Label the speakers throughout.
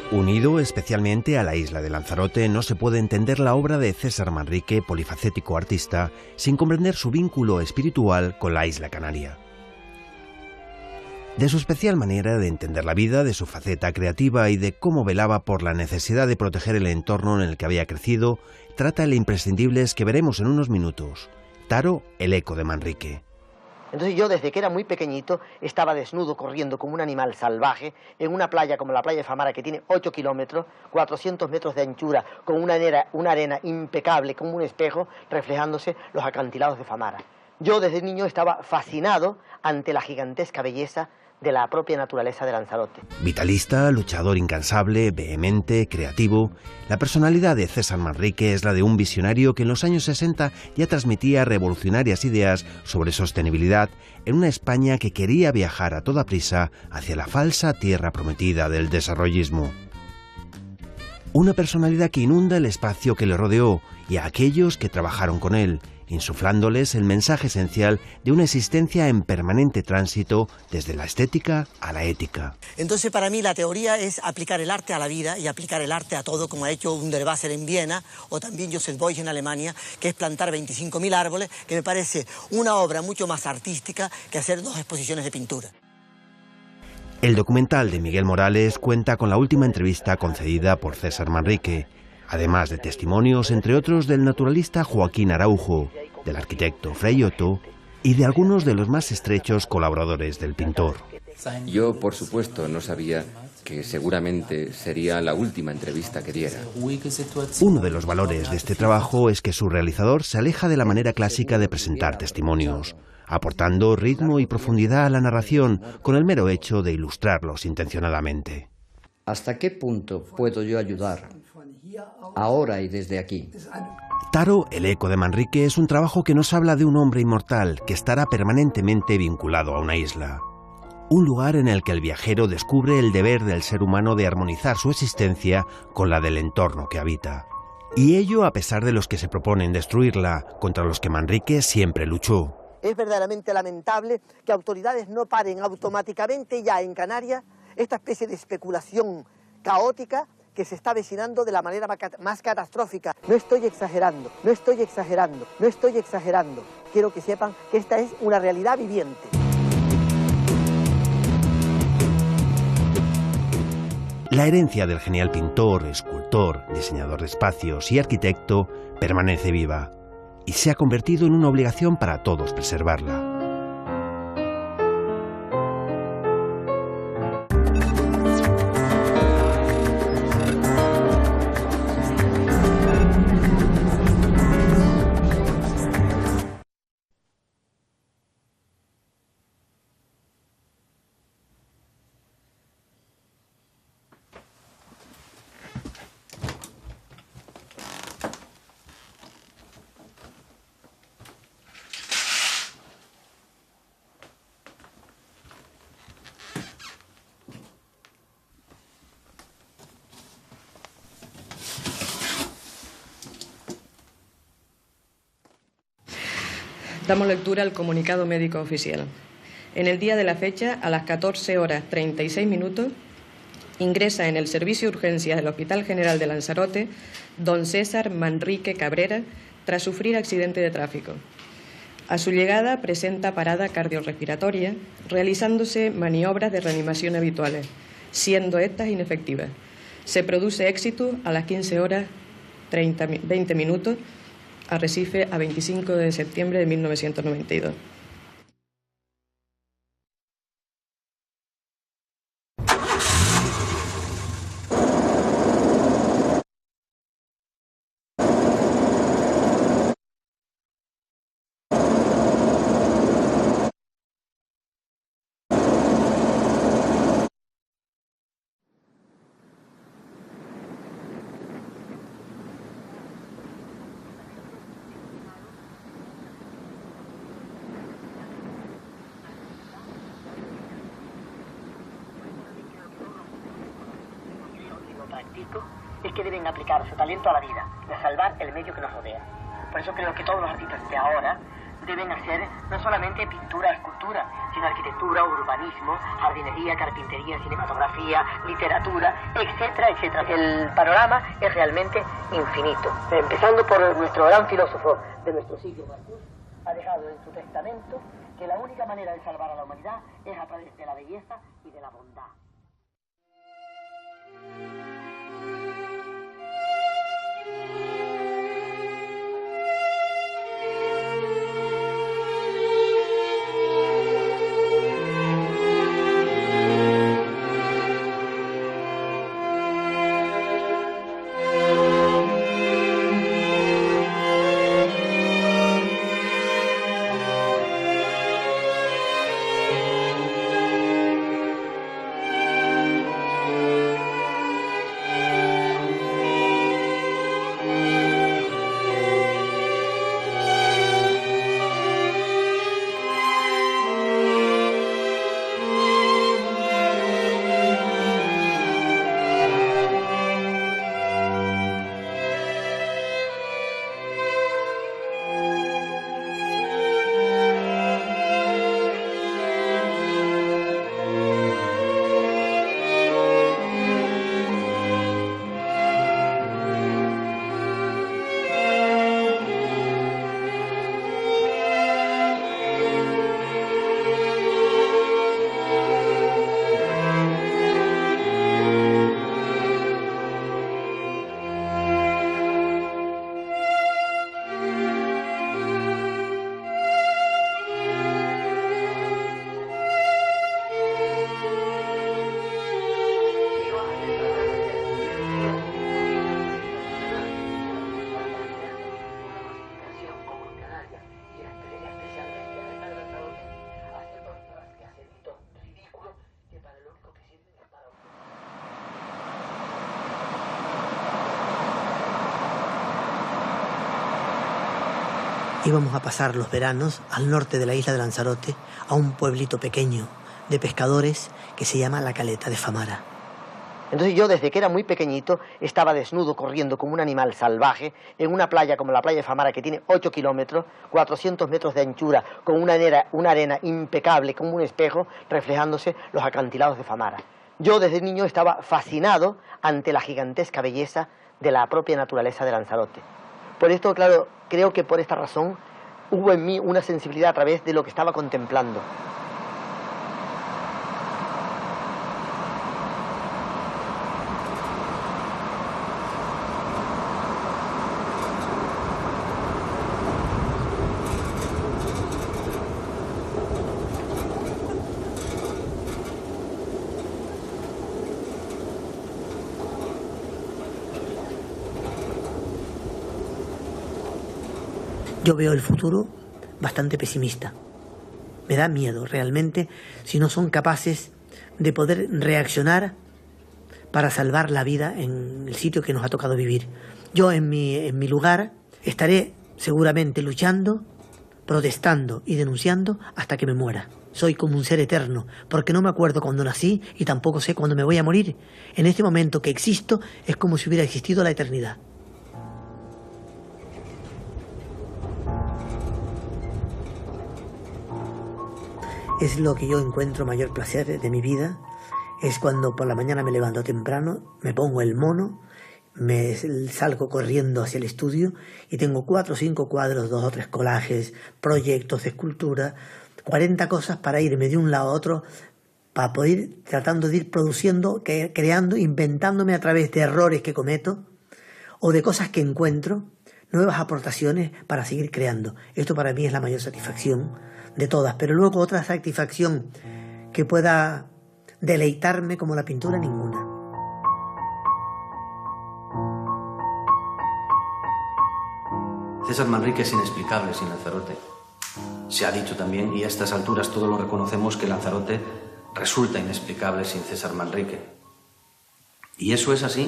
Speaker 1: Unido especialmente a la isla de Lanzarote, no se puede entender la obra de César Manrique, polifacético artista, sin comprender su vínculo espiritual con la isla canaria. De su especial manera de entender la vida, de su faceta creativa y de cómo velaba por la necesidad de proteger el entorno en el que había crecido, trata el imprescindibles que veremos en unos minutos. Taro, el eco de Manrique.
Speaker 2: Entonces yo desde que era muy pequeñito estaba desnudo corriendo como un animal salvaje en una playa como la playa de Famara, que tiene 8 kilómetros, 400 metros de anchura, con una arena impecable como un espejo reflejándose los acantilados de Famara. Yo desde niño estaba fascinado ante la gigantesca belleza de la propia naturaleza de Lanzarote.
Speaker 1: Vitalista, luchador incansable, vehemente, creativo, la personalidad de César Manrique es la de un visionario que en los años 60 ya transmitía revolucionarias ideas sobre sostenibilidad en una España que quería viajar a toda prisa hacia la falsa tierra prometida del desarrollismo. Una personalidad que inunda el espacio que le rodeó y a aquellos que trabajaron con él, insuflándoles el mensaje esencial de una existencia en permanente tránsito desde la estética a la ética.
Speaker 2: Entonces para mí la teoría es aplicar el arte a la vida y aplicar el arte a todo, como ha hecho Underwasser en Viena o también Joseph Beuys en Alemania, que es plantar 25.000 árboles, que me parece una obra mucho más artística que hacer 2 exposiciones de pintura.
Speaker 1: El documental de Miguel Morales cuenta con la última entrevista concedida por César Manrique, además de testimonios, entre otros, del naturalista Joaquín Araujo, del arquitecto Frei Otto y de algunos de los más estrechos colaboradores del pintor.
Speaker 3: Yo, por supuesto, no sabía que seguramente sería la última entrevista que diera.
Speaker 1: Uno de los valores de este trabajo es que su realizador se aleja de la manera clásica de presentar testimonios, aportando ritmo y profundidad a la narración con el mero hecho de ilustrarlos intencionadamente.
Speaker 4: ¿Hasta qué punto puedo yo ayudar? Ahora y desde aquí.
Speaker 1: Taro, el eco de Manrique, es un trabajo que nos habla de un hombre inmortal que estará permanentemente vinculado a una isla. Un lugar en el que el viajero descubre el deber del ser humano de armonizar su existencia con la del entorno que habita. Y ello a pesar de los que se proponen destruirla, contra los que Manrique siempre luchó.
Speaker 2: Es verdaderamente lamentable que autoridades no paren automáticamente ya en Canarias esta especie de especulación caótica que se está avecinando de la manera más catastrófica. No estoy exagerando, no estoy exagerando, no estoy exagerando. Quiero que sepan que esta es una realidad viviente.
Speaker 1: La herencia del genial pintor, escultor, diseñador de espacios y arquitecto permanece viva y se ha convertido en una obligación para todos preservarla.
Speaker 5: Damos lectura al comunicado médico oficial. En el día de la fecha, a las 14:36, ingresa en el servicio de urgencias del Hospital General de Lanzarote don César Manrique Cabrera tras sufrir accidente de tráfico. A su llegada presenta parada cardiorrespiratoria, realizándose maniobras de reanimación habituales, siendo estas inefectivas. Se produce éxito a las 15:20, Arrecife, a 25 de septiembre de 1992.
Speaker 2: Es que deben aplicar su talento a la vida y a salvar el medio que nos rodea. Por eso creo que todos los artistas de ahora deben hacer no solamente pintura, escultura, sino arquitectura, urbanismo, jardinería, carpintería, cinematografía, literatura, etcétera, etcétera. El panorama es realmente infinito. Empezando por nuestro gran filósofo de nuestro siglo, Marcus, ha dejado en su testamento que la única manera de salvar a la humanidad es a través de la belleza y de la bondad.
Speaker 6: Íbamos a pasar los veranos al norte de la isla de Lanzarote, a un pueblito pequeño de pescadores que se llama La Caleta de Famara.
Speaker 2: Entonces yo desde que era muy pequeñito estaba desnudo corriendo como un animal salvaje en una playa como la playa de Famara, que tiene 8 kilómetros, 400 metros de anchura, con una arena impecable como un espejo reflejándose los acantilados de Famara. Yo desde niño estaba fascinado ante la gigantesca belleza de la propia naturaleza de Lanzarote. Por esto, claro, creo que por esta razón hubo en mí una sensibilidad a través de lo que estaba contemplando.
Speaker 6: Yo veo el futuro bastante pesimista. Me da miedo realmente si no son capaces de poder reaccionar para salvar la vida en el sitio que nos ha tocado vivir. Yo en mi lugar estaré seguramente luchando, protestando y denunciando hasta que me muera. Soy como un ser eterno, porque no me acuerdo cuando nací y tampoco sé cuándo me voy a morir. En este momento que existo es como si hubiera existido la eternidad. Es lo que yo encuentro mayor placer de mi vida, es cuando por la mañana me levanto temprano, me pongo el mono, me salgo corriendo hacia el estudio y tengo 4 o 5 cuadros, 2 o 3 collages, proyectos de escultura, 40 cosas para irme de un lado a otro, para poder ir tratando de ir produciendo, creando, inventándome a través de errores que cometo o de cosas que encuentro, nuevas aportaciones para seguir creando. Esto para mí es la mayor satisfacción de todas, pero luego otra satisfacción que pueda deleitarme como la pintura, ninguna.
Speaker 7: César Manrique es inexplicable sin Lanzarote. Se ha dicho también, y a estas alturas todos lo reconocemos, que Lanzarote resulta inexplicable sin César Manrique. Y eso es así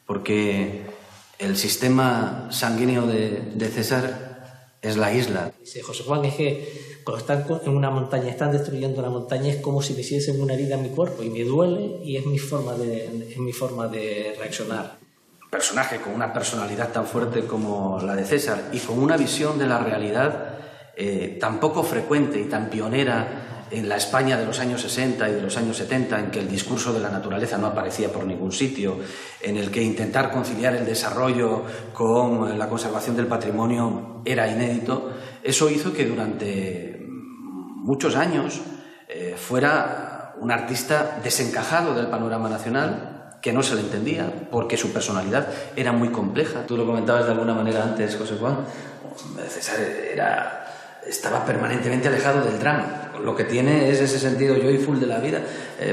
Speaker 7: porque el sistema sanguíneo de César es la isla.
Speaker 8: Dice José Juan, es que cuando están en una montaña, están destruyendo la montaña, es como si me hiciesen una herida en mi cuerpo y me duele y es mi forma de reaccionar.
Speaker 7: Un personaje con una personalidad tan fuerte como la de César y con una visión de la realidad tan poco frecuente y tan pionera en la España de los años 60 y de los años 70, en que el discurso de la naturaleza no aparecía por ningún sitio, en el que intentar conciliar el desarrollo con la conservación del patrimonio era inédito, eso hizo que durante muchos años fuera un artista desencajado del panorama nacional, que no se le entendía, porque su personalidad era muy compleja. Tú lo comentabas de alguna manera antes, José Juan, César estaba permanentemente alejado del drama. Lo que tiene es ese sentido joyful de la vida,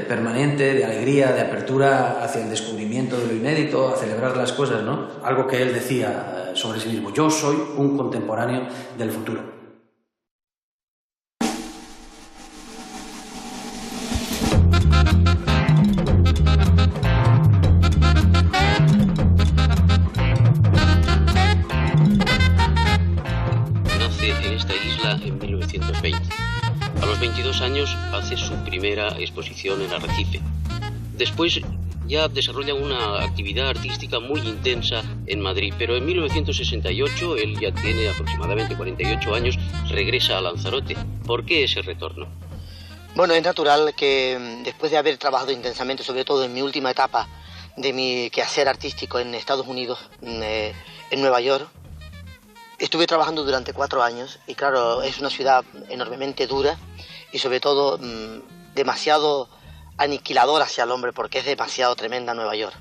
Speaker 7: permanente, de alegría, de apertura hacia el descubrimiento de lo inédito, a celebrar las cosas, ¿no? Algo que él decía sobre sí mismo: yo soy un contemporáneo del futuro.
Speaker 9: Nace en esta isla en 1920. A los 22 años hace su primera exposición en Arrecife. Después ya desarrolla una actividad artística muy intensa en Madrid, pero en 1968, él ya tiene aproximadamente 48 años, regresa a Lanzarote. ¿Por qué ese retorno?
Speaker 2: Bueno, es natural que después de haber trabajado intensamente, sobre todo en mi última etapa de mi quehacer artístico en Estados Unidos, en Nueva York, estuve trabajando durante 4 años y claro, es una ciudad enormemente dura y sobre todo demasiado aniquiladora hacia el hombre, porque es demasiado tremenda Nueva York.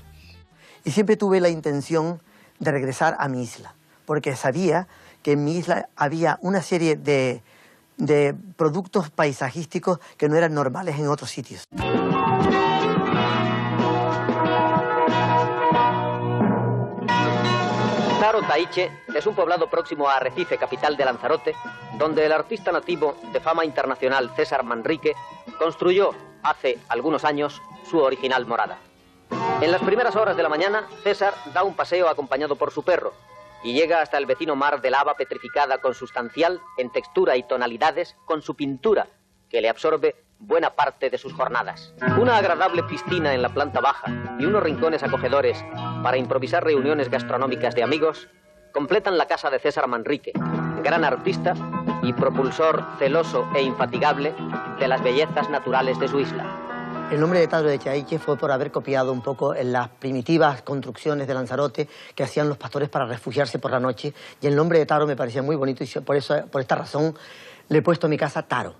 Speaker 2: Y siempre tuve la intención de regresar a mi isla, porque sabía que en mi isla había una serie de productos paisajísticos que no eran normales en otros sitios.
Speaker 10: Taro Taiche es un poblado próximo a Arrecife, capital de Lanzarote, donde el artista nativo de fama internacional César Manrique construyó hace algunos años su original morada. En las primeras horas de la mañana, César da un paseo acompañado por su perro y llega hasta el vecino mar de lava petrificada consustancial en textura y tonalidades con su pintura, que le absorbe buena parte de sus jornadas. Una agradable piscina en la planta baja y unos rincones acogedores para improvisar reuniones gastronómicas de amigos completan la casa de César Manrique, gran artista y propulsor celoso e infatigable de las bellezas naturales de su isla.
Speaker 2: El nombre de Taro de Taiche fue por haber copiado un poco en las primitivas construcciones de Lanzarote que hacían los pastores para refugiarse por la noche, y el nombre de Taro me parecía muy bonito y por esta razón le he puesto a mi casa Taro.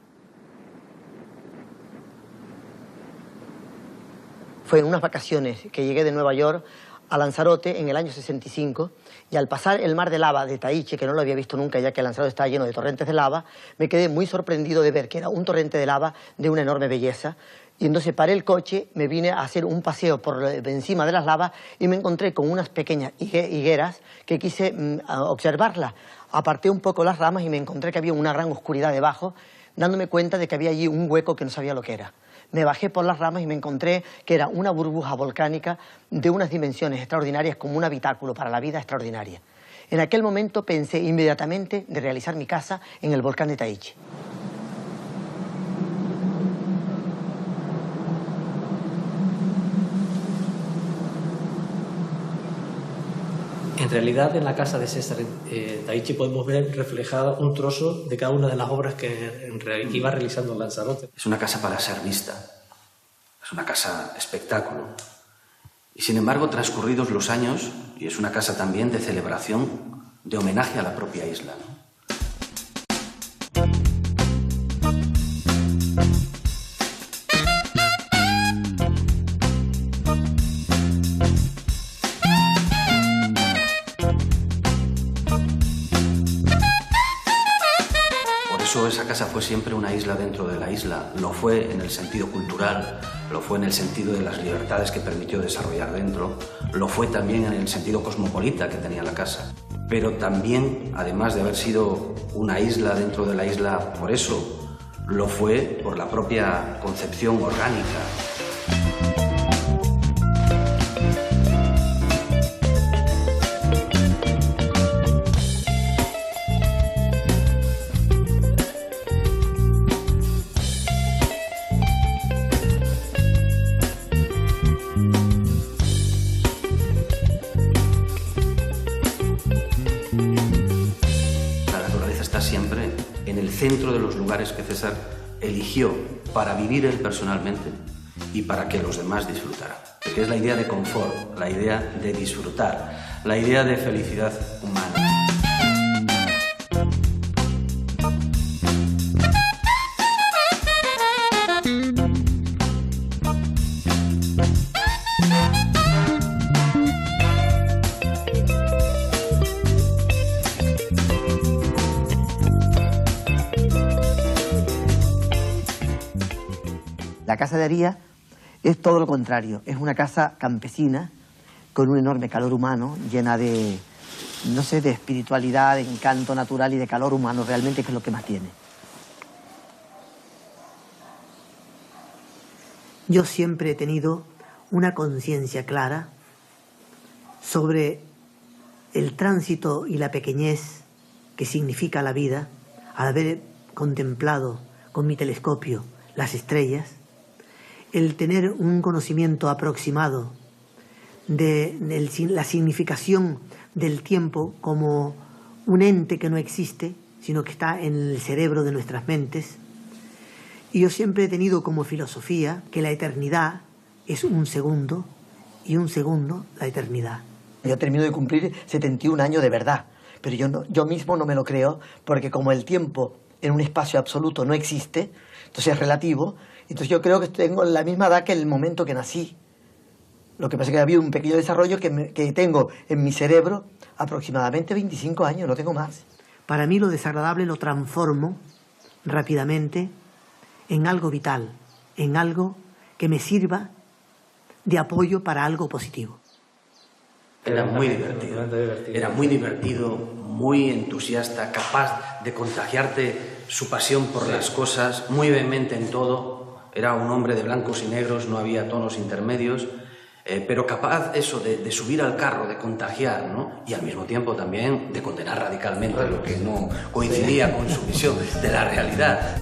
Speaker 2: Fue en unas vacaciones que llegué de Nueva York a Lanzarote en el año 65 y al pasar el mar de lava de Taiche, que no lo había visto nunca ya que Lanzarote estaba lleno de torrentes de lava, me quedé muy sorprendido de ver que era un torrente de lava de una enorme belleza. Y entonces paré el coche, me vine a hacer un paseo por encima de las lavas y me encontré con unas pequeñas higueras que quise observarlas. Aparté un poco las ramas y me encontré que había una gran oscuridad debajo, dándome cuenta de que había allí un hueco que no sabía lo que era. Me bajé por las ramas y me encontré que era una burbuja volcánica de unas dimensiones extraordinarias, como un habitáculo para la vida extraordinaria. En aquel momento pensé inmediatamente de realizar mi casa en el volcán de Taiche.
Speaker 8: En realidad, en la casa de César Taiche podemos ver reflejado un trozo de cada una de las obras que iba realizando en Lanzarote.
Speaker 7: Es una casa para ser vista, es una casa espectáculo. Y sin embargo, transcurridos los años, y es una casa también de celebración, de homenaje a la propia isla, ¿no? Esa casa fue siempre una isla dentro de la isla. Lo fue en el sentido cultural, lo fue en el sentido de las libertades que permitió desarrollar dentro, lo fue también en el sentido cosmopolita que tenía la casa. Pero también, además de haber sido una isla dentro de la isla, por eso lo fue por la propia concepción orgánica. en el centro de los lugares que César eligió para vivir él personalmente y para que los demás disfrutaran. Que es la idea de confort, la idea de disfrutar, la idea de felicidad humana.
Speaker 2: La casa de Arías es todo lo contrario, es una casa campesina con un enorme calor humano, llena de, no sé, de espiritualidad, de encanto natural y de calor humano, realmente, que es lo que más tiene. Yo siempre he tenido una conciencia clara sobre el tránsito y la pequeñez que significa la vida al haber contemplado con mi telescopio las estrellas, el tener un conocimiento aproximado de la significación del tiempo como un ente que no existe, sino que está en el cerebro de nuestras mentes. Y yo siempre he tenido como filosofía que la eternidad es un segundo y un segundo la eternidad. Yo termino de cumplir 71 años de verdad, pero yo mismo no me lo creo, porque como el tiempo en un espacio absoluto no existe, entonces es relativo. Entonces yo creo que tengo la misma edad que el momento que nací. Lo que pasa es que ha habido un pequeño desarrollo que tengo en mi cerebro aproximadamente 25 años, no tengo más. Para mí lo desagradable lo transformo rápidamente en algo vital, en algo que me sirva de apoyo para algo positivo.
Speaker 7: Era muy divertido, muy entusiasta, capaz de contagiarte su pasión por las cosas, muy vehemente en todo. Era un hombre de blancos y negros, no había tonos intermedios, pero capaz eso de subir al carro, de contagiar, ¿no? Y al mismo tiempo también de condenar radicalmente lo que no coincidía con su visión de la realidad.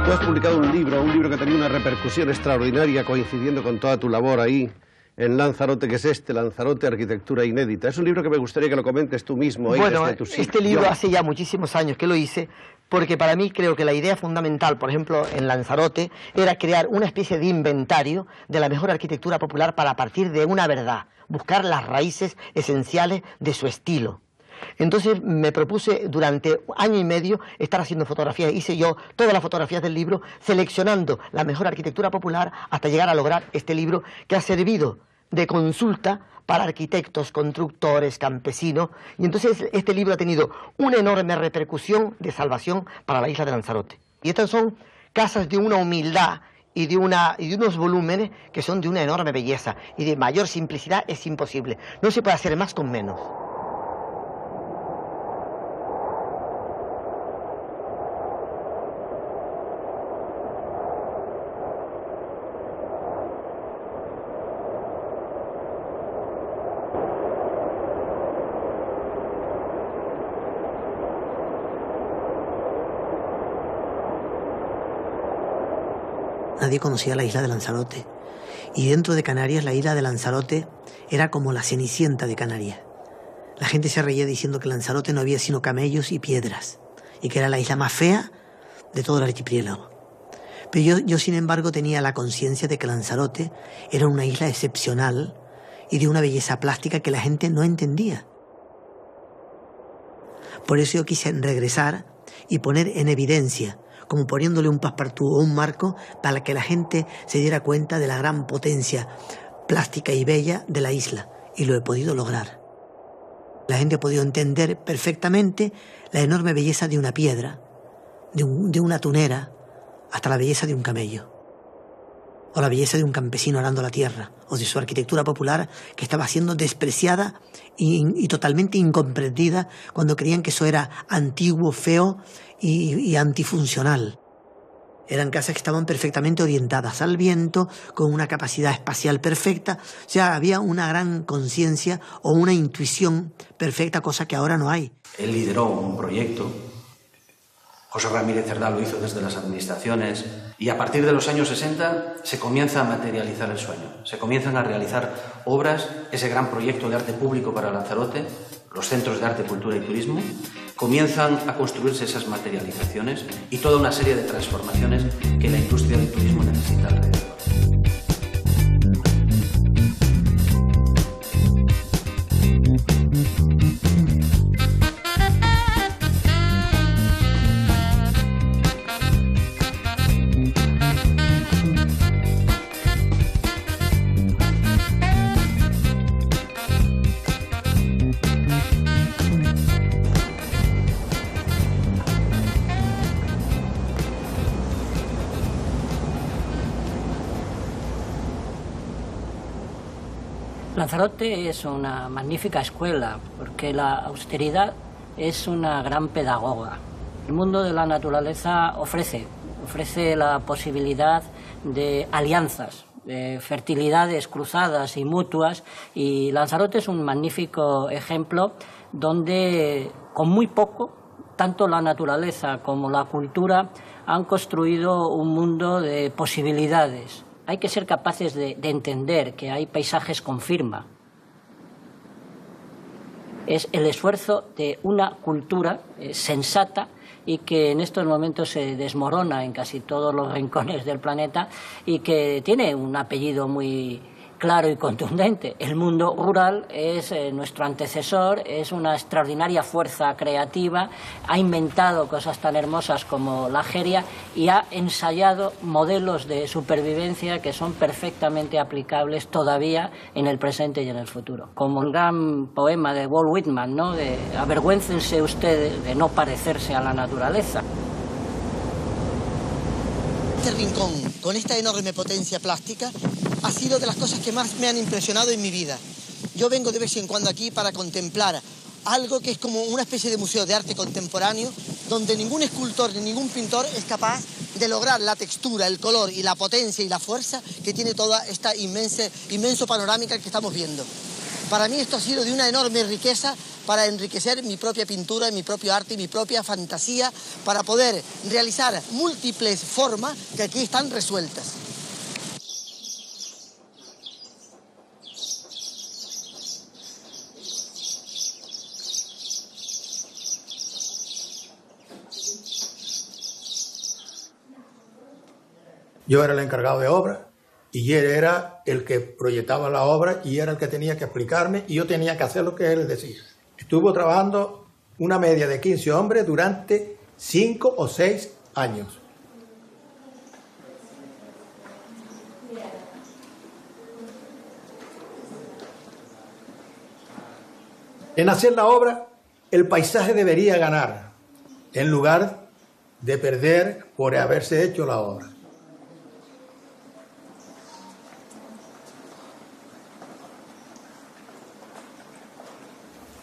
Speaker 11: Tú has publicado un libro que ha tenido una repercusión extraordinaria coincidiendo con toda tu labor ahí en Lanzarote, que es Lanzarote, Arquitectura Inédita. Es un libro que me gustaría que lo comentes tú mismo.
Speaker 2: Bueno, este libro hace ya muchísimos años que lo hice, porque para mí creo que la idea fundamental, por ejemplo, en Lanzarote, era crear una especie de inventario de la mejor arquitectura popular para partir de una verdad, buscar las raíces esenciales de su estilo. Entonces me propuse durante año y medio estar haciendo fotografías. Hice yo todas las fotografías del libro, seleccionando la mejor arquitectura popular hasta llegar a lograr este libro que ha servido de consulta para arquitectos, constructores, campesinos. Y entonces este libro ha tenido una enorme repercusión de salvación para la isla de Lanzarote. Y estas son casas de una humildad y de unos volúmenes que son de una enorme belleza. Y de mayor simplicidad es imposible. No se puede hacer más con menos. Nadie conocía la isla de Lanzarote. Y dentro de Canarias, la isla de Lanzarote era como la Cenicienta de Canarias.
Speaker 6: La gente se reía diciendo que Lanzarote no había sino camellos y piedras, y que era la isla más fea de todo el archipiélago. Pero yo sin embargo, tenía la conciencia de que Lanzarote era una isla excepcional y de una belleza plástica que la gente no entendía. Por eso yo quise regresar y poner en evidencia, como poniéndole un passepartout o un marco, para que la gente se diera cuenta de la gran potencia plástica y bella de la isla, y lo he podido lograr. La gente ha podido entender perfectamente la enorme belleza de una piedra, de una tunera, hasta la belleza de un camello, o la belleza de un campesino arando la tierra, o de su arquitectura popular que estaba siendo despreciada y totalmente incomprendida cuando creían que eso era antiguo, feo y antifuncional. Eran casas que estaban perfectamente orientadas al viento, con una capacidad espacial perfecta. O sea, había una gran conciencia o una intuición perfecta, cosa que ahora no hay.
Speaker 7: Él lideró un proyecto, José Ramírez Cerdá lo hizo desde las administraciones, y a partir de los años 60 se comienza a materializar el sueño. Se comienzan a realizar obras, ese gran proyecto de arte público para Lanzarote, los centros de arte, cultura y turismo, comienzan a construirse esas materializaciones y toda una serie de transformaciones que la industria del turismo necesita alrededor.
Speaker 12: Lanzarote es una magnífica escuela porque la austeridad es una gran pedagoga. El mundo de la naturaleza ofrece la posibilidad de alianzas, de fertilidades cruzadas y mutuas, y Lanzarote es un magnífico ejemplo donde con muy poco, tanto la naturaleza como la cultura han construido un mundo de posibilidades. Hay que ser capaces de entender que hay paisajes con firma. Es el esfuerzo de una cultura sensata y que en estos momentos se desmorona en casi todos los rincones del planeta y que tiene un apellido muy claro y contundente. El mundo rural es nuestro antecesor, es una extraordinaria fuerza creativa, ha inventado cosas tan hermosas como la jeria y ha ensayado modelos de supervivencia que son perfectamente aplicables todavía en el presente y en el futuro. Como el gran poema de Walt Whitman, ¿no? De avergüéncense ustedes de no parecerse a la naturaleza.
Speaker 2: Este rincón, con esta enorme potencia plástica, ha sido de las cosas que más me han impresionado en mi vida. Yo vengo de vez en cuando aquí para contemplar algo que es como una especie de museo de arte contemporáneo, donde ningún escultor ni ningún pintor es capaz de lograr la textura, el color y la potencia y la fuerza que tiene toda esta inmenso panorámica que estamos viendo. Para mí esto ha sido de una enorme riqueza para enriquecer mi propia pintura, mi propio arte y mi propia fantasía, para poder realizar múltiples formas que aquí están resueltas.
Speaker 13: Yo era el encargado de obra y él era el que proyectaba la obra y era el que tenía que explicarme y yo tenía que hacer lo que él decía. Estuvo trabajando una media de 15 hombres durante 5 o 6 años. En hacer la obra, el paisaje debería ganar, en lugar de perder por haberse hecho la obra.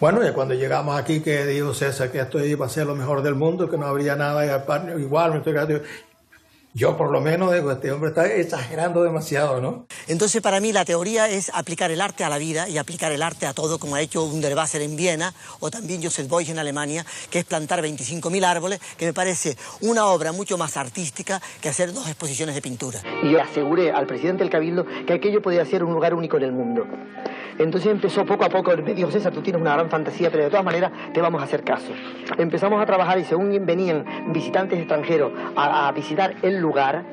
Speaker 13: Bueno, y cuando llegamos aquí, que dijo César que esto iba a ser lo mejor del mundo, que no habría nada igual, yo por lo menos digo, este hombre está exagerando demasiado, ¿no?
Speaker 2: Entonces para mí la teoría es aplicar el arte a la vida y aplicar el arte a todo, como ha hecho Wunderwasser en Viena o también Joseph Beuys en Alemania, que es plantar 25.000 árboles, que me parece una obra mucho más artística que hacer 2 exposiciones de pintura. Y yo aseguré al presidente del Cabildo que aquello podía ser un lugar único en el mundo. Entonces empezó poco a poco, me dijo, César, tú tienes una gran fantasía, pero de todas maneras te vamos a hacer caso. Empezamos a trabajar y según venían visitantes extranjeros a visitar el lugar,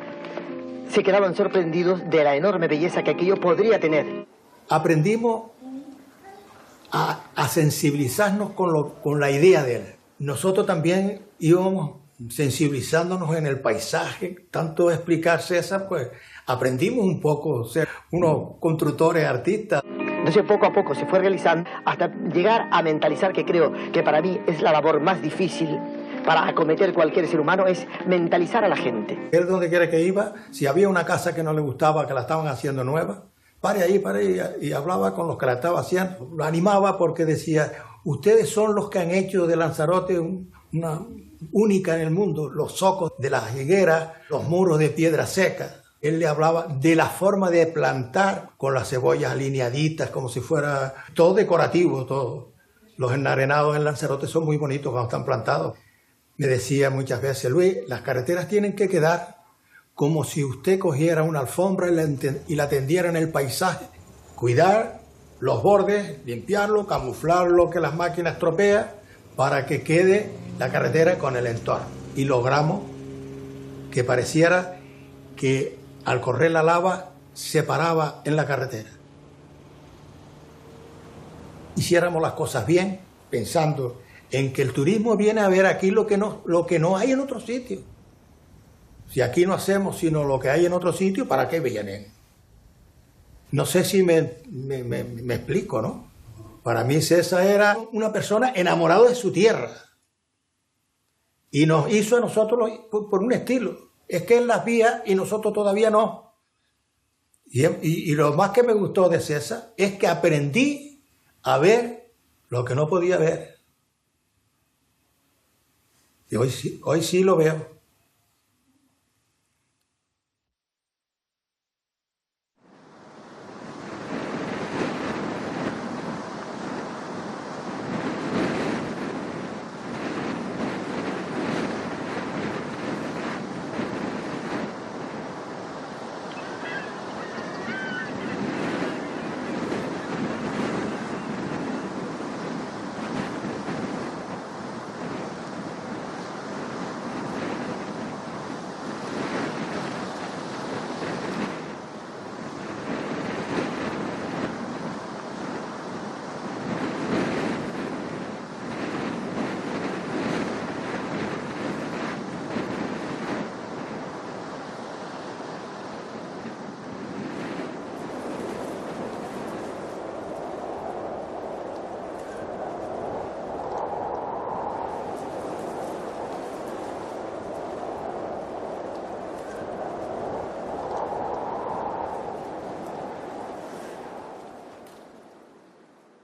Speaker 2: se quedaban sorprendidos de la enorme belleza que aquello podría tener.
Speaker 13: Aprendimos a sensibilizarnos con la idea de él. Nosotros también íbamos sensibilizándonos en el paisaje, tanto explicar César, pues aprendimos un poco a ser unos constructores, artistas.
Speaker 2: Entonces poco a poco se fue realizando hasta llegar a mentalizar, que creo que para mí es la labor más difícil para acometer cualquier ser humano, es mentalizar a la gente.
Speaker 13: Él donde quiera que iba, si había una casa que no le gustaba, que la estaban haciendo nueva, pare ahí, y hablaba con los que la estaban haciendo. Lo animaba porque decía, ustedes son los que han hecho de Lanzarote una única en el mundo, los zocos de las higueras, los muros de piedra seca. Él le hablaba de la forma de plantar con las cebollas alineaditas, como si fuera todo decorativo, todo. Los enarenados en Lanzarote son muy bonitos cuando están plantados. Me decía muchas veces, Luis, las carreteras tienen que quedar como si usted cogiera una alfombra y la tendiera en el paisaje. Cuidar los bordes, limpiarlo, camuflarlo que las máquinas estropean, para que quede la carretera con el entorno. Y logramos que pareciera que al correr la lava se paraba en la carretera. Hiciéramos las cosas bien, pensando en que el turismo viene a ver aquí lo que no hay en otro sitio. Si aquí no hacemos sino lo que hay en otro sitio, ¿para qué vienen? No sé si me explico, ¿no? Para mí César era una persona enamorada de su tierra. Y nos hizo a nosotros por un estilo. Es que él las veía y nosotros todavía no. Y lo más que me gustó de César es que aprendí a ver lo que no podía ver. Y hoy sí lo veo.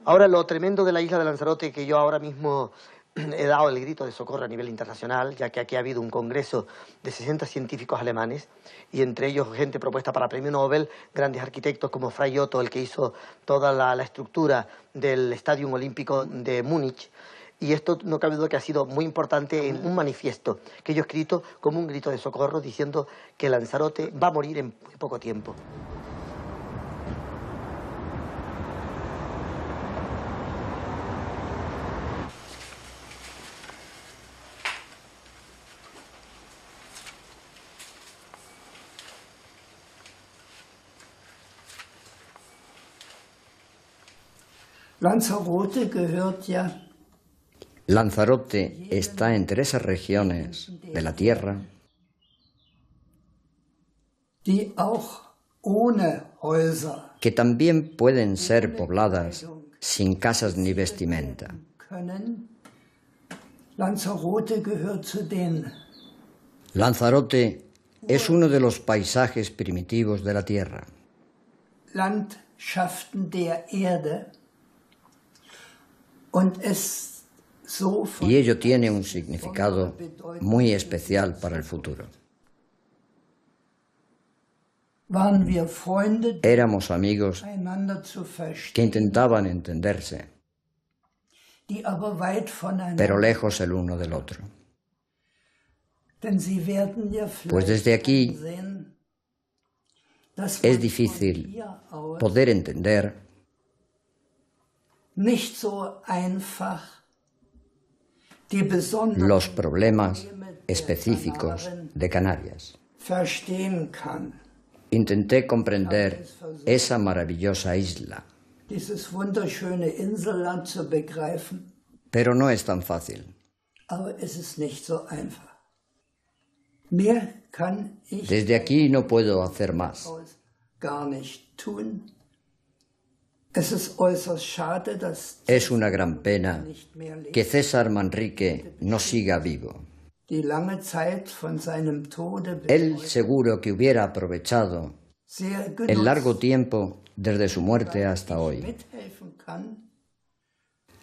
Speaker 2: Ahora, lo tremendo de la isla de Lanzarote, que yo ahora mismo he dado el grito de socorro a nivel internacional, ya que aquí ha habido un congreso de 60 científicos alemanes, y entre ellos gente propuesta para premio Nobel, grandes arquitectos como Fray Otto, el que hizo toda la estructura del Estadio Olímpico de Múnich. Y esto no cabe duda que ha sido muy importante en un manifiesto que yo he escrito como un grito de socorro, diciendo que Lanzarote va a morir en muy poco tiempo.
Speaker 4: Lanzarote está entre esas regiones de la Tierra que también pueden ser pobladas sin casas ni vestimenta. Lanzarote es uno de los paisajes primitivos de la Tierra. Y ello tiene un significado muy especial para el futuro. Éramos amigos que intentaban entenderse, pero lejos el uno del otro. Pues desde aquí es difícil poder entender los problemas específicos de Canarias. Intenté comprender esa maravillosa isla, pero no es tan fácil. Desde aquí no puedo hacer más. Es una gran pena que César Manrique no siga vivo. Él seguro que hubiera aprovechado el largo tiempo desde su muerte hasta hoy.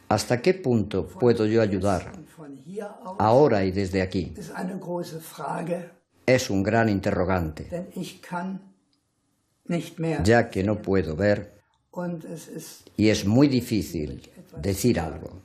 Speaker 4: ¿Hasta qué punto puedo yo ayudar ahora y desde aquí? Es un gran interrogante, ya que no puedo ver y es muy difícil decir algo.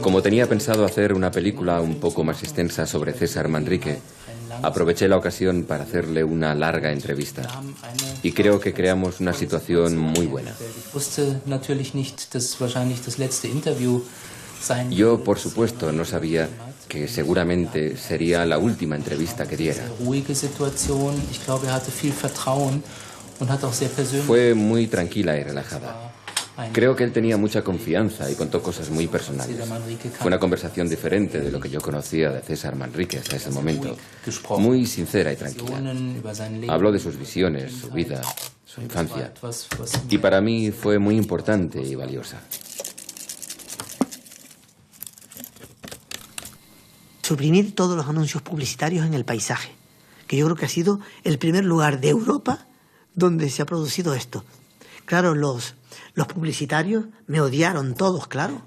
Speaker 3: Como tenía pensado hacer una película un poco más extensa sobre César Manrique, aproveché la ocasión para hacerle una larga entrevista. Y creo que creamos una situación muy buena. Yo, por supuesto, no sabía que seguramente sería la última entrevista que diera. Fue muy tranquila y relajada. Creo que él tenía mucha confianza y contó cosas muy personales. Fue una conversación diferente de lo que yo conocía de César Manrique hasta ese momento. Muy sincera y tranquila. Habló de sus visiones, su vida, su infancia. Y para mí fue muy importante y valiosa.
Speaker 6: Suprimir todos los anuncios publicitarios en el paisaje, que yo creo que ha sido el primer lugar de Europa donde se ha producido esto. Claro, los publicitarios me odiaron todos, claro.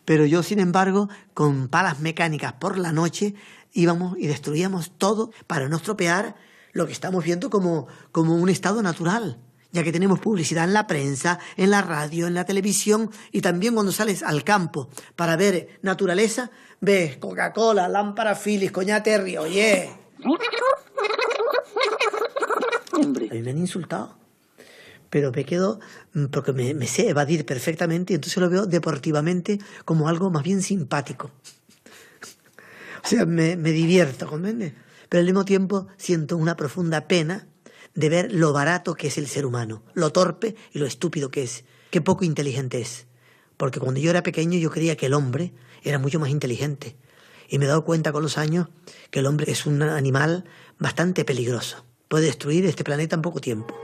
Speaker 6: Pero yo, sin embargo, con palas mecánicas por la noche íbamos y destruíamos todo para no estropear lo que estamos viendo como un estado natural, ya que tenemos publicidad en la prensa, en la radio, en la televisión, y también cuando sales al campo para ver naturaleza, ves Coca-Cola, lámpara Philips, coñac Terry, oye. A mí me han insultado. Pero me quedo, porque me sé evadir perfectamente, y entonces lo veo deportivamente como algo más bien simpático. O sea, me divierto, ¿comprendes? Pero al mismo tiempo siento una profunda pena de ver lo barato que es el ser humano, lo torpe y lo estúpido que es, qué poco inteligente es. Porque cuando yo era pequeño yo creía que el hombre era mucho más inteligente. Y me he dado cuenta con los años que el hombre es un animal bastante peligroso. Puede destruir este planeta en poco tiempo.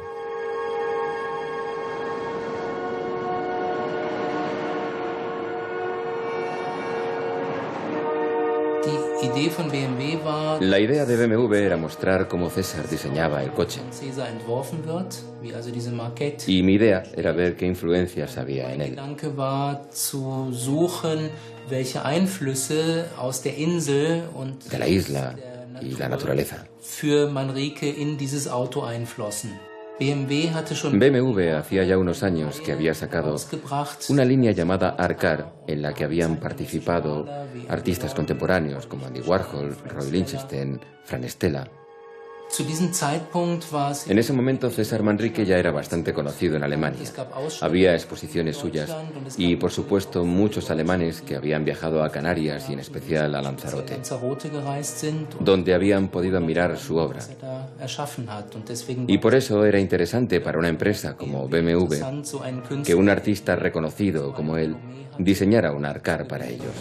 Speaker 3: La idea de BMW era mostrar cómo César diseñaba el coche. Y mi idea era ver qué influencias había en él. De la isla y la naturaleza. BMW hacía ya unos años que había sacado una línea llamada Arcar, en la que habían participado artistas contemporáneos como Andy Warhol, Roy Lichtenstein, Fran Stella. En ese momento César Manrique ya era bastante conocido en Alemania. Había exposiciones suyas y, por supuesto, muchos alemanes que habían viajado a Canarias y en especial a Lanzarote, donde habían podido admirar su obra. Y por eso era interesante para una empresa como BMW que un artista reconocido como él diseñara un Arcar para ellos.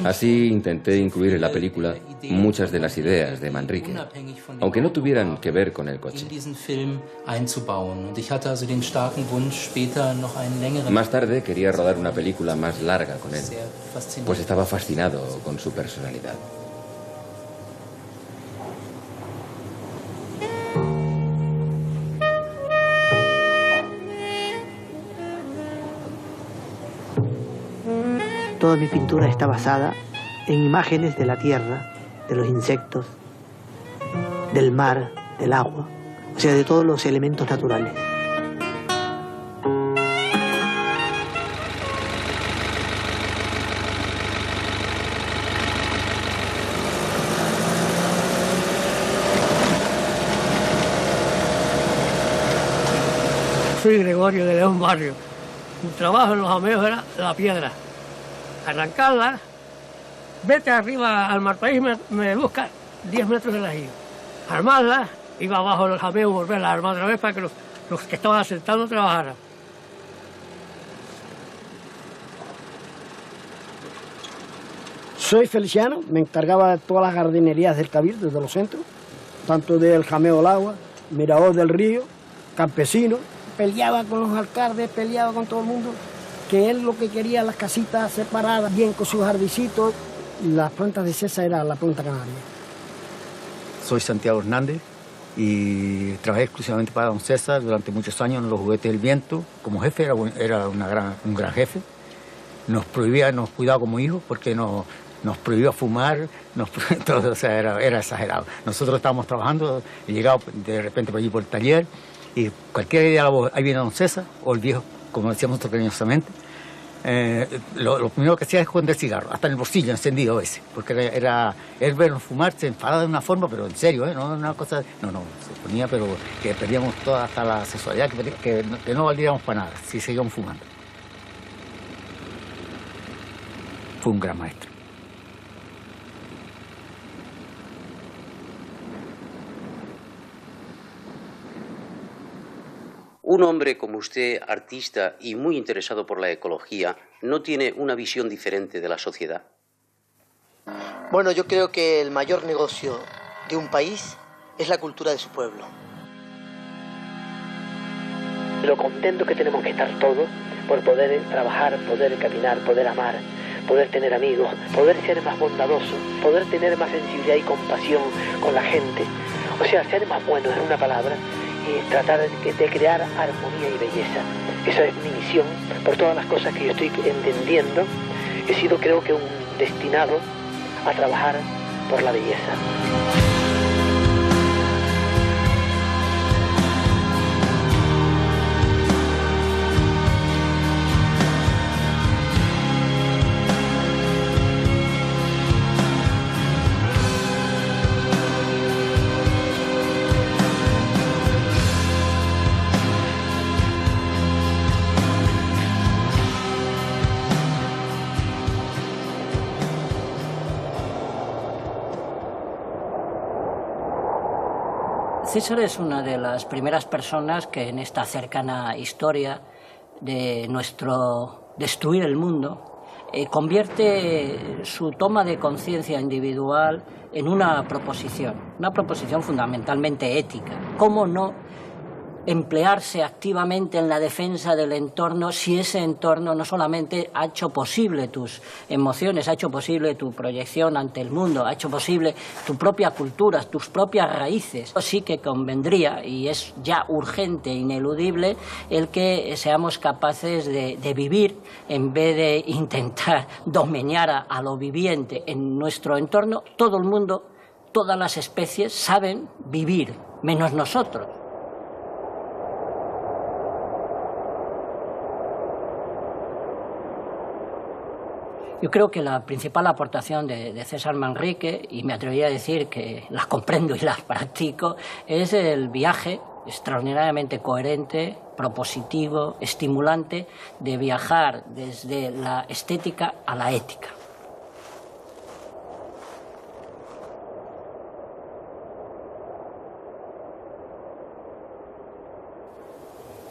Speaker 3: Así intenté incluir en la película muchas de las ideas de Manrique, aunque no tuvieran que ver con el coche. Más tarde quería rodar una película más larga con él, pues estaba fascinado con su personalidad.
Speaker 6: Toda mi pintura está basada en imágenes de la tierra, de los insectos, del mar, del agua, o sea, de todos los elementos naturales.
Speaker 14: Soy Gregorio de León Barrio. Mi trabajo en los jameos era la piedra. Arrancarla, vete arriba al Malpaís, me busca 10 metros del ajío. Armarla, iba abajo del jameo y volverla a armar otra vez para que los que estaban asentando trabajaran.
Speaker 15: Soy Feliciano, me encargaba de todas las jardinerías del Cabildo, de los centros, tanto del Jameo del Agua, Mirador del Río, Campesino. Peleaba con los alcaldes, peleaba con todo el mundo, que él lo que quería, las casitas separadas, bien con sus jardincitos. Las plantas de César era la planta canaria.
Speaker 16: Soy Santiago Hernández y trabajé exclusivamente para don César durante muchos años en los Juguetes del Viento. Como jefe era un gran jefe. Nos cuidaba como hijos porque nos prohibía fumar, todo, o sea, era exagerado. Nosotros estábamos trabajando y llegaba de repente por allí por el taller y cualquier día ahí viene don César, o el viejo, como decíamos nosotros cariñosamente. Lo primero que hacía es esconder cigarros, hasta en el bolsillo encendido a veces, porque él vernos fumar se enfadaba de una forma, pero en serio, no una cosa, no, se ponía, pero que perdíamos toda hasta la sexualidad, que no valdríamos para nada si seguíamos fumando. Fue un gran maestro.
Speaker 9: Un hombre como usted, artista y muy interesado por la ecología, ¿no tiene una visión diferente de la sociedad?
Speaker 2: Bueno, yo creo que el mayor negocio de un país es la cultura de su pueblo.
Speaker 6: Lo contento que tenemos que estar todos por poder trabajar, poder caminar, poder amar, poder tener amigos, poder ser más bondadosos, poder tener más sensibilidad y compasión con la gente. O sea, ser más buenos en una palabra y tratar de crear armonía y belleza. Esa es mi misión. Por todas las cosas que yo estoy entendiendo, he sido, creo que, un destinado a trabajar por la belleza.
Speaker 12: César es una de las primeras personas que en esta cercana historia de nuestro destruir el mundo convierte su toma de conciencia individual en una proposición fundamentalmente ética. ¿Cómo no emplearse activamente en la defensa del entorno si ese entorno no solamente ha hecho posible tus emociones, ha hecho posible tu proyección ante el mundo, ha hecho posible tu propia cultura, tus propias raíces? Sí que convendría, y es ya urgente e ineludible, el que seamos capaces de vivir en vez de intentar domeñar a lo viviente en nuestro entorno. Todo el mundo, todas las especies saben vivir, menos nosotros. Yo creo que la principal aportación de César Manrique, y me atrevería a decir que las comprendo y las practico, es el viaje extraordinariamente coherente, propositivo, estimulante, de viajar desde la estética a la ética.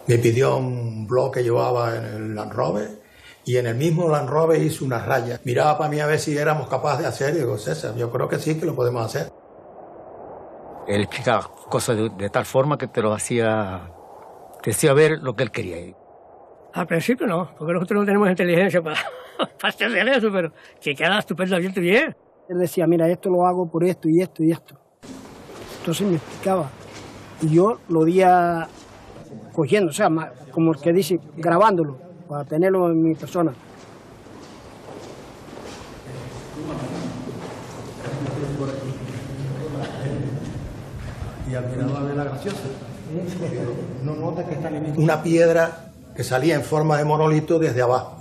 Speaker 13: Me pidió un blog que llevaba en el Land Rover Y en el mismo Land Rover hice una raya. Miraba para mí a ver si éramos capaces de hacer, y digo, César, yo creo que sí, que lo podemos hacer.
Speaker 16: Él explicaba cosas de tal forma que te hacía ver lo que él quería.
Speaker 14: Al principio no, porque nosotros no tenemos inteligencia para hacer eso, pero que queda estupendamente bien.
Speaker 15: Él decía, mira, esto lo hago por esto y esto y esto. Entonces me explicaba. Y yo lo iba cogiendo, o sea, como el que dice, grabándolo, para tenerlo en mi persona.
Speaker 13: Y al final va a ver la graciosa. No nota que está una piedra que salía en forma de monolito desde abajo.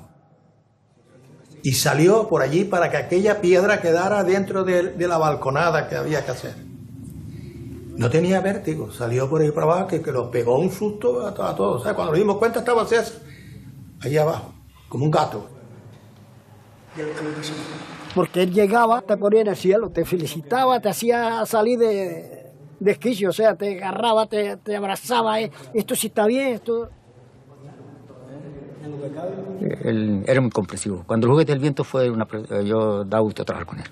Speaker 13: Y salió por allí para que aquella piedra quedara dentro de la balconada que había que hacer. No tenía vértigo, salió por ahí para abajo que lo pegó un susto a todos. O sea, cuando nos dimos cuenta estaba César allí abajo, como un gato.
Speaker 15: Porque él llegaba, te ponía en el cielo, te felicitaba, te hacía salir de esquicio, o sea, te agarraba, te abrazaba, esto sí está bien, esto...
Speaker 16: Él era muy comprensivo. Cuando el Juguete del Viento yo daba gusto trabajar con él.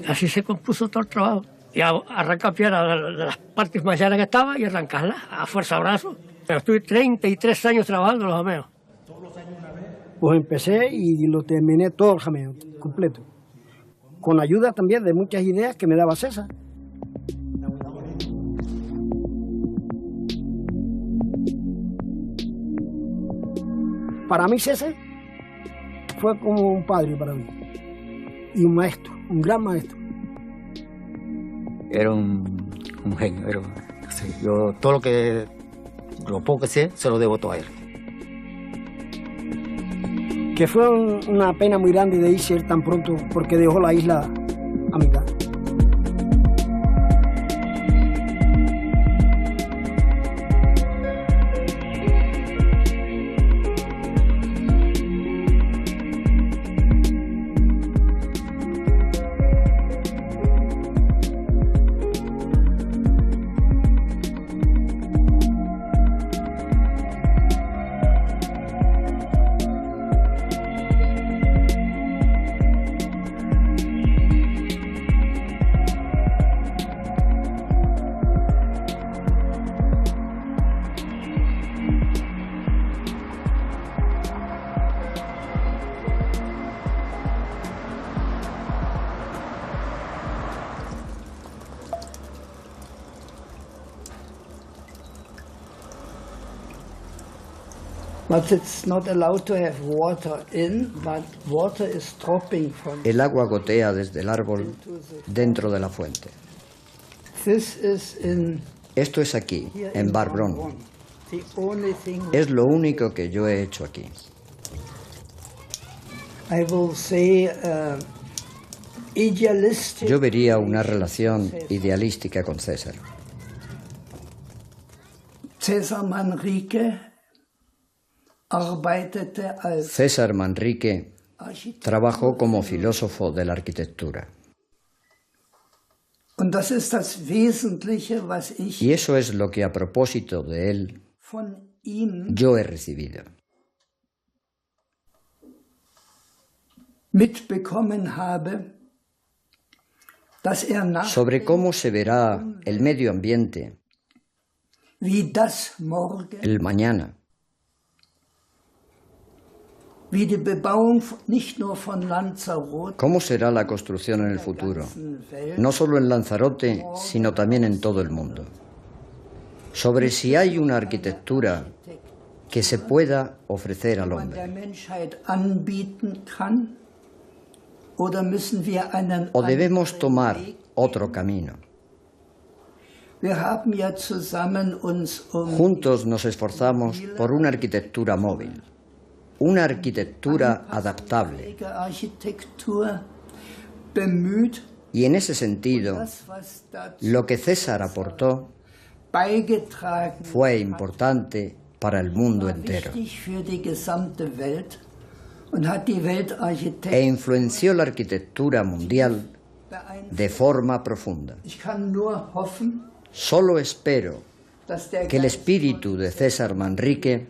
Speaker 14: Así se compuso todo el trabajo. Y arrancar piedra de las partes más llanas que estaba y arrancarlas a fuerza de brazo. Pero estuve 33 años trabajando los jameos.
Speaker 15: Pues empecé y lo terminé todo el jameo, completo. Con ayuda también de muchas ideas que me daba César. Para mí César fue como un padre para mí. Y un maestro, un gran maestro.
Speaker 16: Era un genio. Yo todo lo poco que sé, se lo debo todo a él.
Speaker 15: Que fue una pena muy grande de irse él tan pronto, porque dejó la isla a mitad.
Speaker 4: El agua gotea desde el árbol dentro de la fuente. Esto es aquí, en Barbrón. Es lo único que yo he hecho aquí. Yo vería una relación idealística con César. César Manrique trabajó como filósofo de la arquitectura. Y eso es lo que a propósito de él yo he recibido. Sobre cómo se verá el medio ambiente el mañana. ¿Cómo será la construcción en el futuro? No solo en Lanzarote, sino también en todo el mundo. Sobre si hay una arquitectura que se pueda ofrecer al hombre. ¿O debemos tomar otro camino? Juntos nos esforzamos por una arquitectura móvil. Una arquitectura adaptable. Y en ese sentido, lo que César aportó fue importante para el mundo entero. E influenció la arquitectura mundial de forma profunda. Solo espero que el espíritu de César Manrique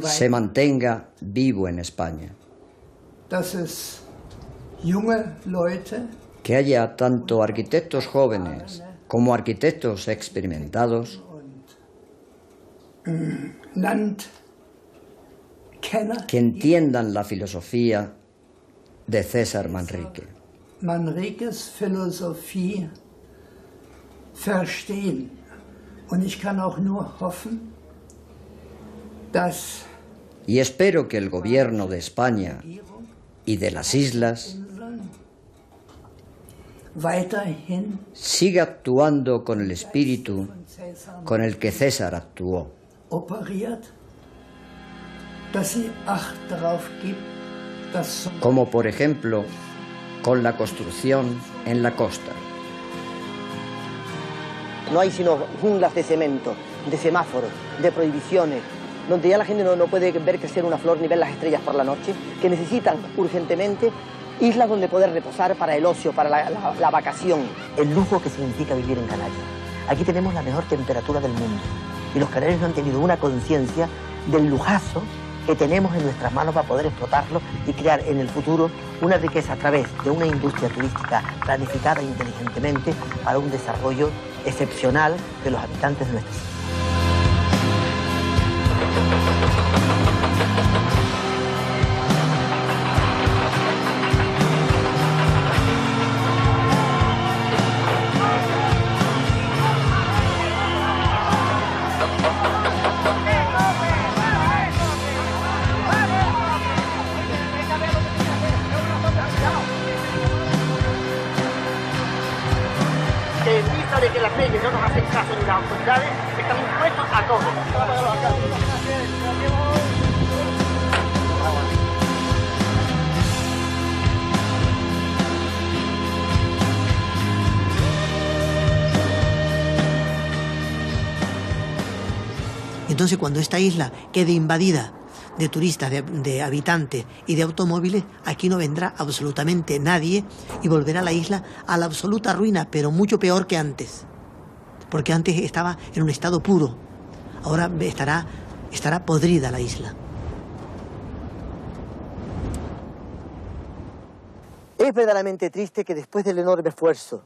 Speaker 4: se mantenga vivo en España. Que haya tanto arquitectos jóvenes como arquitectos experimentados que entiendan la filosofía de César Manrique.
Speaker 17: Manriques Philosophie verstehen. Und ich kann auch nur hoffen, dass
Speaker 4: y espero que el gobierno de España y de las islas
Speaker 17: weiterhin
Speaker 4: siga actuando con el espíritu con el que César actuó.
Speaker 17: Operiert, dass sie Acht darauf gibt, dass
Speaker 4: como por ejemplo con la construcción en la costa.
Speaker 2: No hay sino junglas de cemento, de semáforos, de prohibiciones, donde ya la gente no puede ver crecer una flor ni ver las estrellas por la noche, que necesitan urgentemente islas donde poder reposar para el ocio, para la vacación. El lujo que significa vivir en Canarias. Aquí tenemos la mejor temperatura del mundo y los canarios no han tenido una conciencia del lujazo que tenemos en nuestras manos para poder explotarlo y crear en el futuro una riqueza a través de una industria turística planificada inteligentemente para un desarrollo excepcional de los habitantes de nuestra ciudad. De que las leyes no nos hacen caso ni las autoridades, estamos dispuestos a todo. Entonces, cuando esta isla quede invadida de turistas, de habitantes y de automóviles, aquí no vendrá absolutamente nadie y volverá la isla a la absoluta ruina, pero mucho peor que antes. Porque antes estaba en un estado puro, ahora estará podrida la isla. Es verdaderamente triste que después del enorme esfuerzo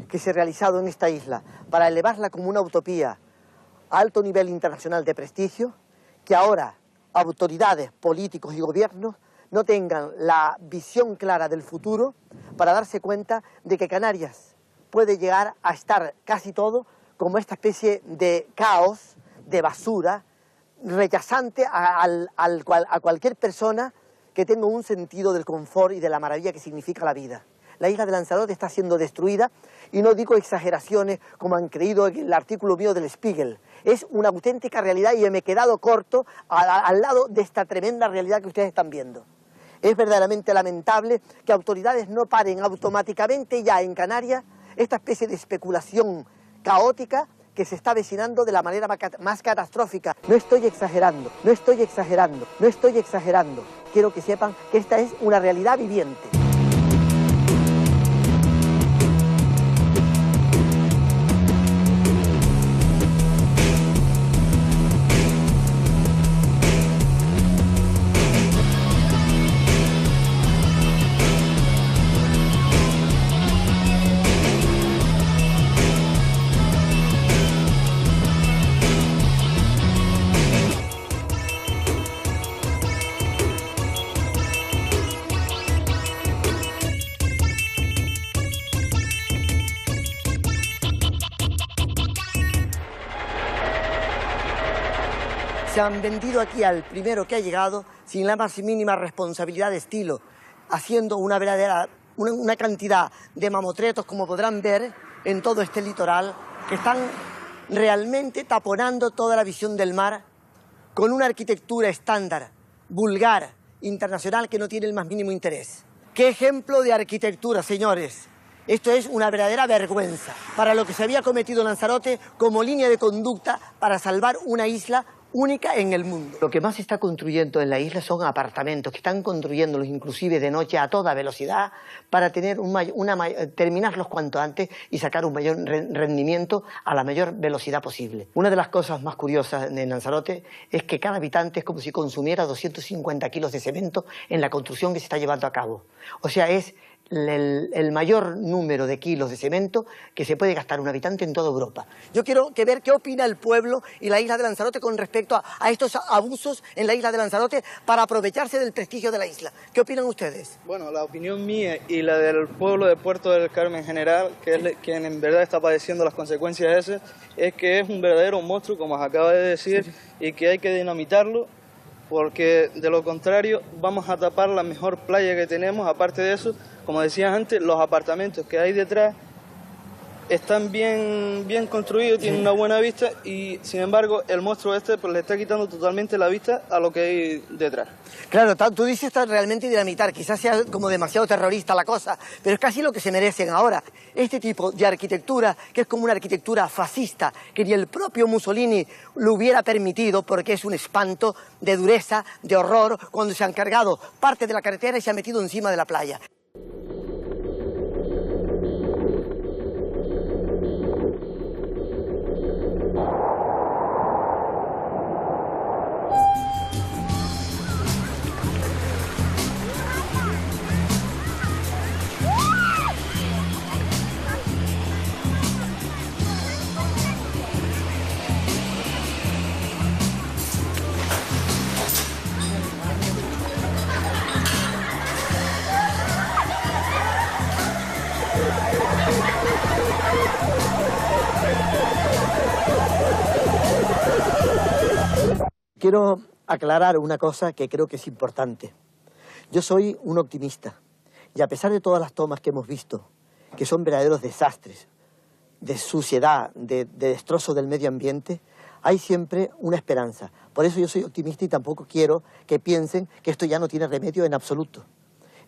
Speaker 2: que se ha realizado en esta isla para elevarla como una utopía a alto nivel internacional de prestigio, que ahora autoridades, políticos y gobiernos no tengan la visión clara del futuro para darse cuenta de que Canarias puede llegar a estar casi todo como esta especie de caos, de basura, rechazante a cualquier persona que tenga un sentido del confort y de la maravilla que significa la vida. La isla de Lanzarote está siendo destruida y no digo exageraciones como han creído en el artículo mío del Spiegel. Es una auténtica realidad y me he quedado corto al lado de esta tremenda realidad que ustedes están viendo. Es verdaderamente lamentable que autoridades no paren automáticamente ya en Canarias esta especie de especulación caótica que se está avecinando de la manera más catastrófica. No estoy exagerando, no estoy exagerando, no estoy exagerando. Quiero que sepan que esta es una realidad viviente. Se han vendido aquí al primero que ha llegado sin la más mínima responsabilidad de estilo, haciendo una cantidad de mamotretos, como podrán ver, en todo este litoral, que están realmente taponando toda la visión del mar con una arquitectura estándar, vulgar, internacional, que no tiene el más mínimo interés. ¡Qué ejemplo de arquitectura, señores! Esto es una verdadera vergüenza para lo que se había cometido en Lanzarote como línea de conducta para salvar una isla única en el mundo. Lo que más se está construyendo en la isla son apartamentos, que están construyéndolos inclusive de noche a toda velocidad para tener terminarlos cuanto antes y sacar un mayor rendimiento a la mayor velocidad posible. Una de las cosas más curiosas en Lanzarote es que cada habitante es como si consumiera 250 kilos de cemento en la construcción que se está llevando a cabo. O sea, es el mayor número de kilos de cemento que se puede gastar un habitante en toda Europa. Yo quiero ver qué opina el pueblo y la isla de Lanzarote con respecto a estos abusos en la isla de Lanzarote para aprovecharse del prestigio de la isla. ¿Qué opinan ustedes?
Speaker 18: Bueno, la opinión mía y la del pueblo de Puerto del Carmen en general, que es quien en verdad está padeciendo las consecuencias de eso, es que es un verdadero monstruo, como os acaba de decir, y que hay que dinamitarlo, porque de lo contrario vamos a tapar la mejor playa que tenemos. Aparte de eso, como decía antes, los apartamentos que hay detrás están bien construidos, tienen una buena vista y sin embargo el monstruo este pues le está quitando totalmente la vista a lo que hay detrás.
Speaker 2: Claro, tú dices realmente dinamitar, quizás sea como demasiado terrorista la cosa, pero es casi lo que se merecen ahora. Este tipo de arquitectura, que es como una arquitectura fascista, que ni el propio Mussolini lo hubiera permitido porque es un espanto de dureza, de horror, cuando se han cargado parte de la carretera y se ha metido encima de la playa. Quiero aclarar una cosa que creo que es importante. Yo soy un optimista y a pesar de todas las tomas que hemos visto, que son verdaderos desastres, de suciedad, de destrozo del medio ambiente, hay siempre una esperanza. Por eso yo soy optimista y tampoco quiero que piensen que esto ya no tiene remedio en absoluto.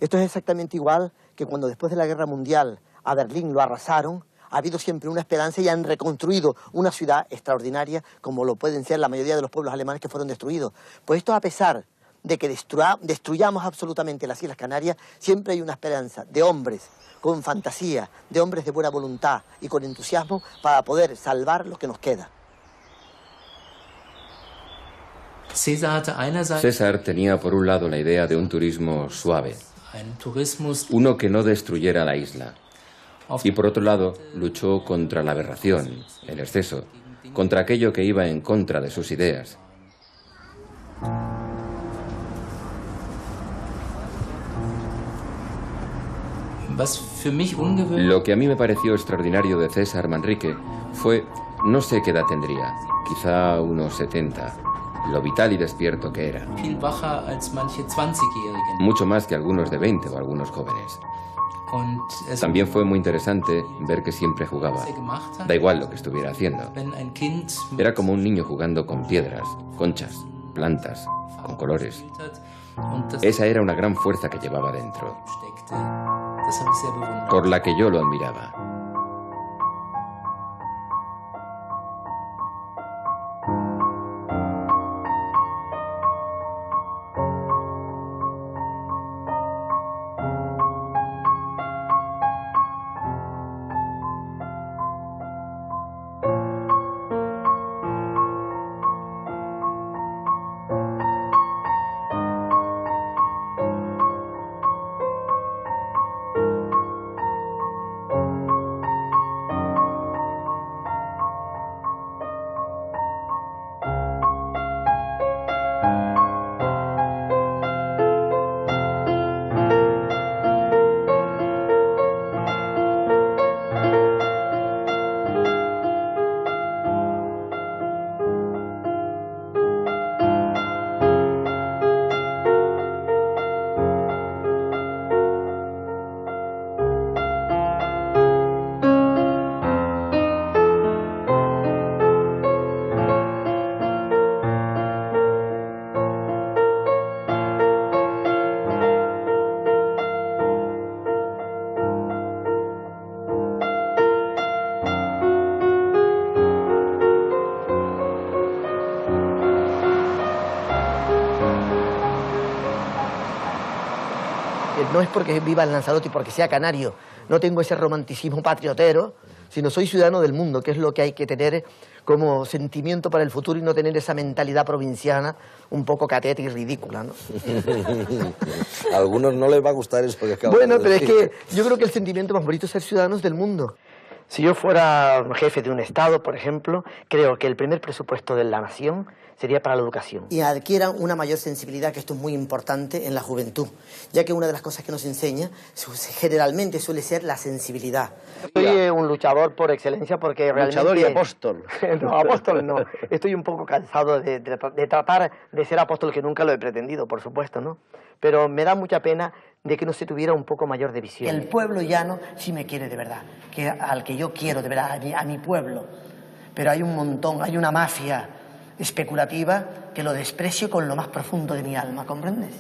Speaker 2: Esto es exactamente igual que cuando después de la Guerra Mundial a Berlín lo arrasaron. Ha habido siempre una esperanza y han reconstruido una ciudad extraordinaria como lo pueden ser la mayoría de los pueblos alemanes que fueron destruidos. Pues esto, a pesar de que destruyamos absolutamente las Islas Canarias, siempre hay una esperanza de hombres con fantasía, de hombres de buena voluntad y con entusiasmo para poder salvar lo que nos queda.
Speaker 3: César tenía por un lado la idea de un turismo suave, uno que no destruyera la isla. Y por otro lado, luchó contra la aberración, el exceso, contra aquello que iba en contra de sus ideas. Lo que a mí me pareció extraordinario de César Manrique fue, no sé qué edad tendría, quizá unos 70, lo vital y despierto que era. Mucho más que algunos de 20 o algunos jóvenes. También fue muy interesante ver que siempre jugaba. Da igual lo que estuviera haciendo. Era como un niño jugando con piedras, conchas, plantas, con colores. Esa era una gran fuerza que llevaba dentro, por la que yo lo admiraba.
Speaker 2: No es porque viva en Lanzarote y porque sea canario, no tengo ese romanticismo patriotero, sino soy ciudadano del mundo, que es lo que hay que tener como sentimiento para el futuro y no tener esa mentalidad provinciana un poco cateta y ridícula, ¿no?
Speaker 19: A algunos no les va a gustar eso que acabo
Speaker 2: Bueno,
Speaker 19: de
Speaker 2: pero es
Speaker 19: decir.
Speaker 2: que yo creo que el sentimiento más bonito es ser ciudadanos del mundo. Si yo fuera jefe de un Estado, por ejemplo, creo que el primer presupuesto de la nación sería para la educación. Y adquieran una mayor sensibilidad, que esto es muy importante en la juventud, ya que una de las cosas que nos enseña generalmente suele ser la sensibilidad. Soy un luchador por excelencia porque realmente...
Speaker 11: Luchador y apóstol.
Speaker 2: No, apóstol no. Estoy un poco cansado de tratar de ser apóstol, que nunca lo he pretendido, por supuesto, ¿no? Pero me da mucha pena de que no se tuviera un poco mayor de visión. El pueblo llano sí me quiere de verdad, que al que yo quiero de verdad, a mi pueblo. Pero hay un montón, hay una mafia especulativa que lo desprecio con lo más profundo de mi alma, ¿comprendes?